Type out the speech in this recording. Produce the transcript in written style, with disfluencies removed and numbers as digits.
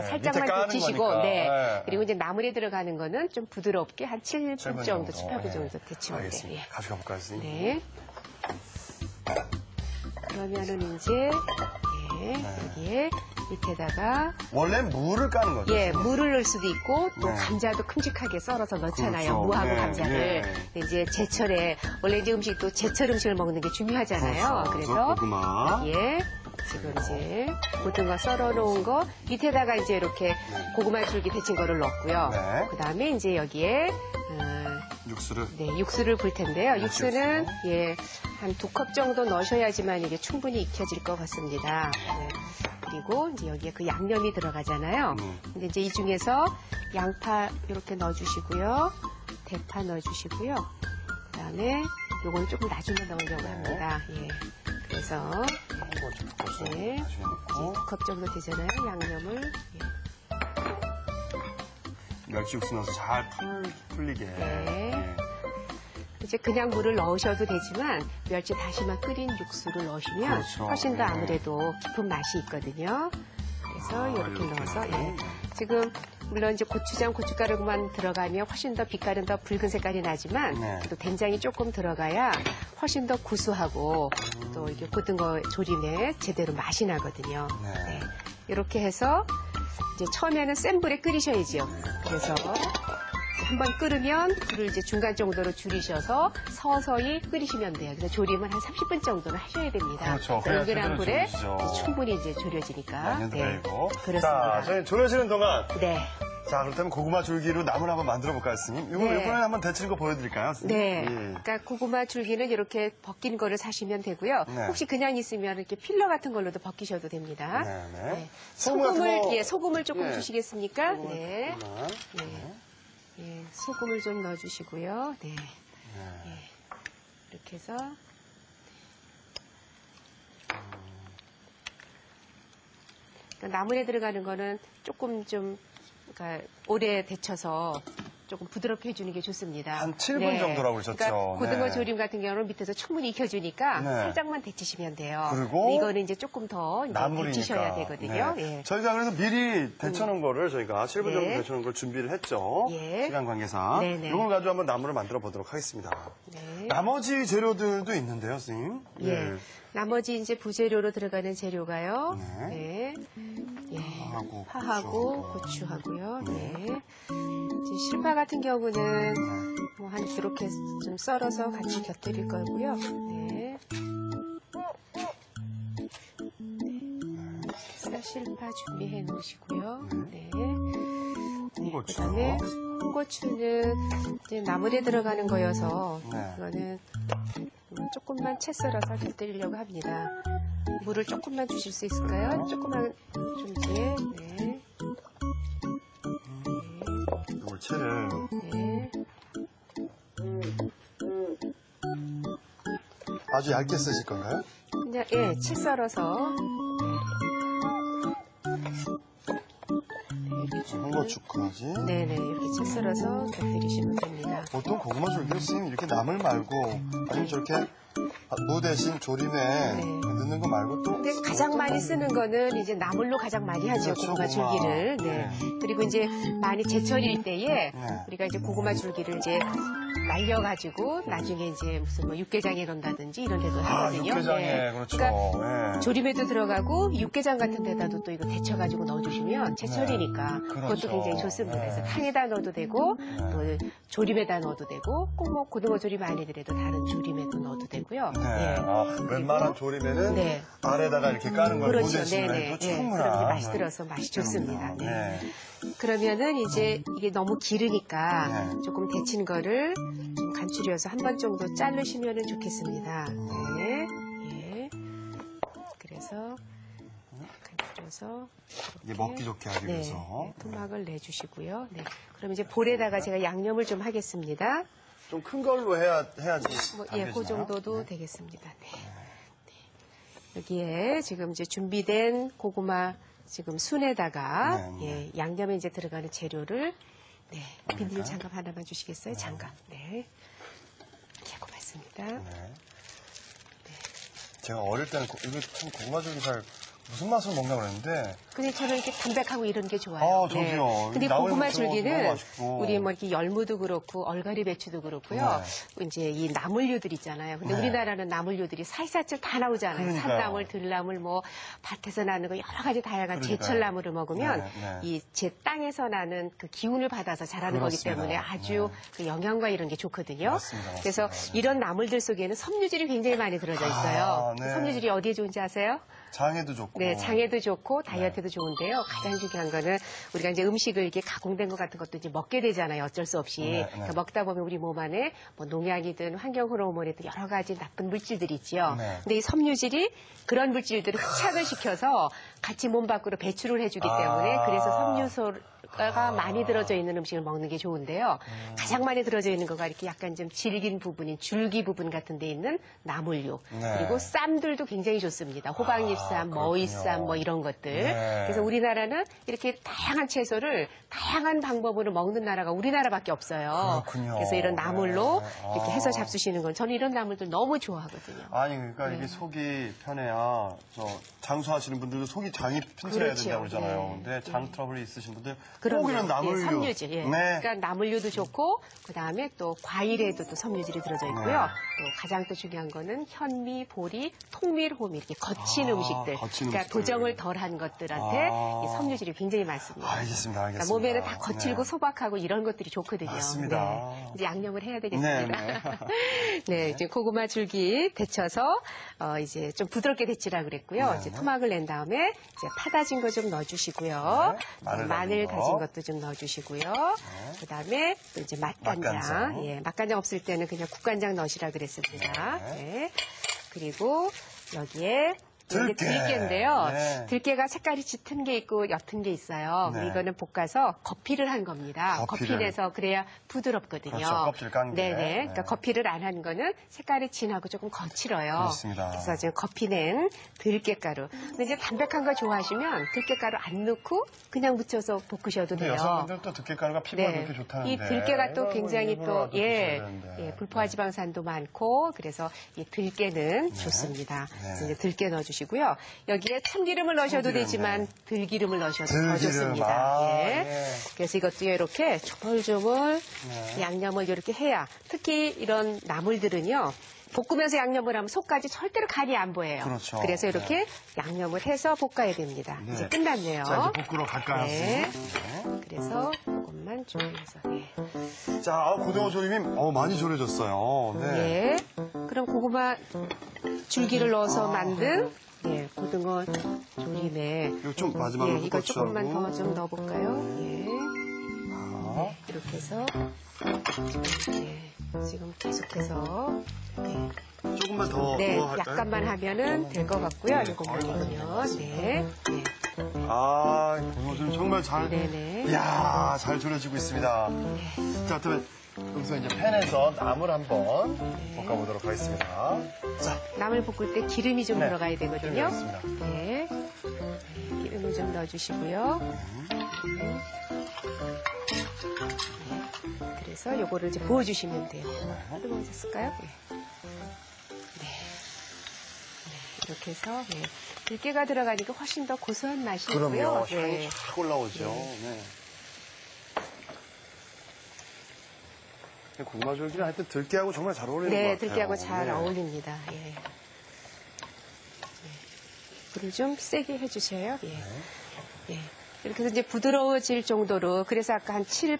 그러니까 네, 살짝만 밑에 까는 데치시고, 거니까. 네. 네. 그리고 이제 나물에 들어가는 거는 좀 부드럽게 한 7분 7분 정도, 정도. 8분 네. 정도 데치면 돼요. 알겠습니다. 예. 가져가 볼까요, 선생님? 네. 그러면은 이제 여기에 밑에다가 원래 물을 까는 거죠? 예, 물을 넣을 수도 있고 또 네. 감자도 큼직하게 썰어서 넣잖아요. 그렇죠. 무하고 네, 감자를. 네. 근데 이제 제철에 원래 이제 음식도 제철 음식을 먹는 게 중요하잖아요. 그렇죠. 그래서 고구마. 여기에 지금 이제 고등어 썰어 놓은 거 밑에다가 이제 이렇게 고구마 줄기 데친 거를 넣고요. 네. 그다음에 이제 여기에 육수를. 네, 육수를 볼 텐데요. 육수는 육수. 예, 한 2컵 정도 넣으셔야지만 이게 충분히 익혀질 것 같습니다. 네. 그리고 이제 여기에 그 양념이 들어가잖아요. 근데 이제 이 중에서 양파 이렇게 넣어주시고요. 대파 넣어주시고요. 그다음에 요건 조금 나중에 넣으려고 합니다. 예. 그래서 한번 좀 볶아서 네. 나중에 넣고. 2컵 정도 되잖아요. 양념을. 예. 멸치 육수 넣어서 잘 풀리게. 네. 이제 그냥 물을 넣으셔도 되지만 멸치 다시마 끓인 육수를 넣으시면 그렇죠. 훨씬 더 네. 아무래도 깊은 맛이 있거든요. 그래서 이렇게 이렇게 넣어서 넣고. 예. 지금 물론 이제 고추장, 고춧가루만 들어가면 훨씬 더 빛깔은 더 붉은 색깔이 나지만 네. 또 된장이 조금 들어가야 훨씬 더 구수하고 또 이게 고등어 조림에 제대로 맛이 나거든요. 네. 네. 이렇게 해서 이제 처음에는 센 불에 끓이셔야죠. 그래서 한번 끓으면 불을 이제 중간 정도로 줄이셔서 서서히 끓이시면 돼요. 그래서 조림은 한 30분 정도는 하셔야 됩니다. 그렇죠. 그래야 은근한 불에 제대로 이제 졸여지죠. 충분히 이제 졸여지니까. 양념 들어있고. 그렇습니다. 자, 저희 졸여지는 동안. 네. 자, 그렇다면 고구마 줄기로 나물 한번 만들어 볼까요, 스님? 이거 네. 이번에 한번 데치는 거 보여드릴까요, 스님? 네. 예. 그러니까 고구마 줄기는 이렇게 벗긴 거를 사시면 되고요. 네. 혹시 그냥 있으면 이렇게 필러 같은 걸로도 벗기셔도 됩니다. 네, 네. 네. 소금 같은 소금을 거- 예, 소금을 조금 예. 주시겠습니까? 소금을 네. 조금만. 예. 예, 소금을 좀 넣어주시고요. 네. 네. 이렇게 해서 그러니까 나물에 들어가는 거는 조금 좀 그러니까 오래 데쳐서 조금 부드럽게 해주는 게 좋습니다. 한 7분 정도라고 그러셨죠? 그러니까 고등어 네. 조림 같은 경우는 밑에서 충분히 익혀주니까 네. 살짝만 데치시면 돼요. 그리고 근데 이거는 이제 조금 더 이제 나물이니까. 데치셔야 되거든요. 네. 예. 저희가 그래서 미리 데쳐놓은 거를 저희가 7분 정도 네. 데쳐놓은 걸 준비를 했죠. 예. 시간 관계상. 네네. 이걸 가지고 한번 나물을 만들어 보도록 하겠습니다. 네. 나머지 재료들도 있는데요, 선생님. 예. 나머지 이제 부재료로 들어가는 재료가요. 네. 예. 파하고 파하고 고추하고요. 네. 이제 실파 같은 경우는 뭐 한 이렇게 좀 썰어서 같이 곁들일 거고요. 네. 그래서 실파 준비해 놓으시고요. 네. 홍고추. 그다음에 홍고추는 이제 나물에 들어가는 거여서 네. 이거는 조금만 채 썰어서 곁들이려고 합니다. 물을 조금만 주실 수 있을까요? 조금만 좀 이제 네. 이걸 채를. 네. 아주 얇게 쓰실 건가요? 그냥 예, 채 썰어서 홍고추까지. 네네 이렇게 채 썰어서 곁들이시면 됩니다. 보통 고구마 줄기를 선생님 이렇게 나물 말고 아니면 저렇게 무 대신 조림에 네. 넣는 거 말고 또 근데 가장 많이 쓰는 거는 이제 나물로 가장 많이 하죠. 그렇죠, 고구마 고구마. 줄기를. 네. 네. 그리고 이제 많이 제철일 때에 네. 우리가 이제 고구마 줄기를 이제 말려가지고 나중에 이제 무슨 뭐 육개장에 넣는다든지 이런 데도 하거든요. 육개장에 네. 그렇죠. 그러니까 예. 조림에도 들어가고 육개장 같은 데다도 또 이거 데쳐가지고 넣어주시면 제철이니까 그렇죠. 그것도 굉장히 좋습니다. 네. 그래서 탕에다 넣어도 되고 또 조림에다 넣어도 되고 꼭 뭐 고등어 조림 아니더라도 다른 조림에도 넣어도 되고요. 네. 예. 아, 그리고 웬만한 조림에는 네. 아래다가 이렇게 까는 걸 그렇죠. 보내시면 네네. 해도 예. 충분한 그럼 이제 맛이 들어서 맛이 좋습니다. 네. 네. 그러면은 이제 이게 너무 기르니까 네. 조금 데친 거를 좀 간추려서 한 번 정도 자르시면 좋겠습니다. 네. 예. 그래서 간추려서 이게 먹기 좋게 하기 네. 위해서. 네. 토막을 내주시고요. 네. 그럼 이제 볼에다가 제가 양념을 좀 하겠습니다. 좀 큰 걸로 해야지. 뭐, 예, 그 정도도 되겠습니다. 네. 네. 여기에 지금 이제 준비된 고구마 지금 순에다가 네, 네. 예, 양념에 이제 들어가는 재료를 네, 비닐 장갑 하나만 주시겠어요? 장갑. 네. 이렇게 고맙습니다. 네. 제가 어릴 때는 이거 참 고구마 줄기 잘 무슨 맛으로 먹나 그랬는데. 근데 저는 이렇게 담백하고 이런 게 좋아요. 아, 저도요. 근데 나물 고구마 무쳐 먹어도 너무 줄기는 맛있고. 우리 뭐 이렇게 열무도 그렇고 얼갈이 배추도 그렇고요. 이제 이 나물류들 있잖아요. 근데 네. 우리나라는 나물류들이 살사철 다 나오잖아요. 그러니까요. 산나물, 들나물, 뭐 밭에서 나는 거 여러 가지 다양한 그러니까요. 제철나물을 먹으면 네, 네. 이 제 땅에서 나는 그 기운을 받아서 자라는 거기 그렇습니다. 때문에 아주 그 영양과 이런 게 좋거든요. 맞습니다. 그래서 네. 이런 나물들 속에는 섬유질이 굉장히 많이 들어져 있어요. 네. 섬유질이 어디에 좋은지 아세요? 장에도 좋고. 네, 장에도 좋고 다이어트도 좋은데요. 가장 중요한 거는 우리가 이제 음식을 이렇게 가공된 것 같은 것도 이제 먹게 되잖아요. 어쩔 수 없이. 네, 네. 그러니까 먹다 보면 우리 몸 안에 뭐 농약이든 환경 호르몬이든 여러 가지 나쁜 물질들이 있지요. 네. 근데 이 섬유질이 그런 물질들을 흡착을 시켜서 같이 몸 밖으로 배출을 해주기 때문에 그래서 섬유소가 많이 들어져 있는 음식을 먹는 게 좋은데요. 가장 많이 들어져 있는 거가 이렇게 약간 좀 질긴 부분인 줄기 부분 같은 데 있는 나물류. 네. 그리고 쌈들도 굉장히 좋습니다. 호박잎쌈, 머위쌈 뭐 이런 것들. 네. 그래서 우리나라는 이렇게 다양한 채소를 다양한 방법으로 먹는 나라가 우리나라밖에 없어요. 그렇군요. 그래서 이런 나물로 네. 이렇게 해서 잡수시는 건 저는 이런 나물들 너무 좋아하거든요. 아니, 그러니까 네. 이게 속이 편해야, 장수하시는 분들도 속이 장이 튼튼해야 그렇죠. 된다고 그러잖아요. 네. 근데 장 트러블이 있으신 분들 그럼요. 꼭 이런 나물류. 예, 섬유질. 예. 네. 그러니까 나물류도 좋고 그다음에 또 과일에도 또 섬유질이 들어져 있고요. 네. 또 가장 또 중요한 거는 현미, 보리, 통밀, 호미 이렇게 거친 음식들. 거친 그러니까 음식들. 도정을 덜한 것들한테 이 섬유질이 굉장히 많습니다. 알겠습니다, 알겠습니다. 그러니까 몸에는 다 거칠고 네. 소박하고 이런 것들이 좋거든요. 맞습니다. 네. 이제 양념을 해야 되겠습니다. 네, 네, 이제 고구마 줄기 데쳐서 이제 좀 부드럽게 데치라 그랬고요. 네. 이제 토막을 낸 다음에 이제 파 다진 거 좀 넣어주시고요. 네, 마늘 다진 다진 거. 것도 좀 넣어주시고요. 그다음에 또 이제 맛간장. 맛간장. 예, 맛간장 없을 때는 그냥 국간장 넣으시라 그랬습니다. 네. 그리고 여기에 이게 들깨. 들깨인데요. 네. 들깨가 색깔이 짙은 게 있고 옅은 게 있어요. 네. 이거는 볶아서 거피를 한 겁니다. 거피를. 거피내서 그래야 부드럽거든요. 그렇죠. 껍질 깐 게. 네네. 네. 그러니까 거피를 안 한 거는 색깔이 진하고 조금 거칠어요. 그렇습니다. 그래서 지금 거피낸 들깨가루. 근데 이제 담백한 거 좋아하시면 들깨가루 안 넣고 그냥 묻혀서 볶으셔도 근데 돼요. 여성분들 또 들깨가루가 피부가 그렇게 좋다는데. 이 들깨가 또 이거 굉장히 일부러 또, 또 드셔야 예, 되는데. 예, 불포화 지방산도 많고, 그래서 이 들깨는 좋습니다. 네. 그래서 이제 들깨 넣어주시고요. 여기에 참기름을 넣으셔도 참기름, 되지만 네. 들기름을 넣으셔도 더 들기름, 좋습니다. 아, 예. 예. 그래서 이것도 이렇게 조물조물 네. 양념을 이렇게 해야, 특히 이런 나물들은요, 볶으면서 양념을 하면 속까지 절대로 간이 안 보여요. 그렇죠. 그래서 이렇게 양념을 해서 볶아야 됩니다. 네. 이제 끝났네요. 자, 이제 볶으러 갈까요? 네. 네. 그래서 조금만 조여서. 예. 자, 고등어 조림이 많이 졸여졌어요. 네. 예. 그럼 고구마 줄기를 넣어서 만든 고등어 조림에 이거 좀 마지막으로 이거 후추하고. 조금만 더 좀 넣어볼까요? 예. 아, 이렇게 해서 지금 계속해서 조금만 더. 네, 더 할까요? 약간만 하면은 될 것 같고요. 네. 이것만 넣으면 네. 아, 고등어 조림 정말 잘. 네네. 이야, 잘 졸여지고 있습니다. 자, 그러면 여기서 이제 팬에서 나물 한번 볶아보도록 하겠습니다. 자, 나물 볶을 때 기름이 좀 네. 들어가야 되거든요. 기름이 있습니다. 네. 기름을 좀 넣어주시고요. 그래서 요거를 이제 부어주시면 돼요. 뜨거워졌을까요? 네. 네. 이렇게 해서 들깨가 들어가니까 훨씬 더 고소한 맛이 그럼요. 있고요. 향이 쫙 올라오죠. 네. 고구마 줄기는 하여튼 들깨하고 정말 잘 어울리는 것 네, 같아요. 들깨하고 잘 네. 어울립니다. 예. 네. 불을 좀 세게 해주셔요. 예. 예. 이렇게 해서 이제 부드러워질 정도로, 그래서 아까 한 7,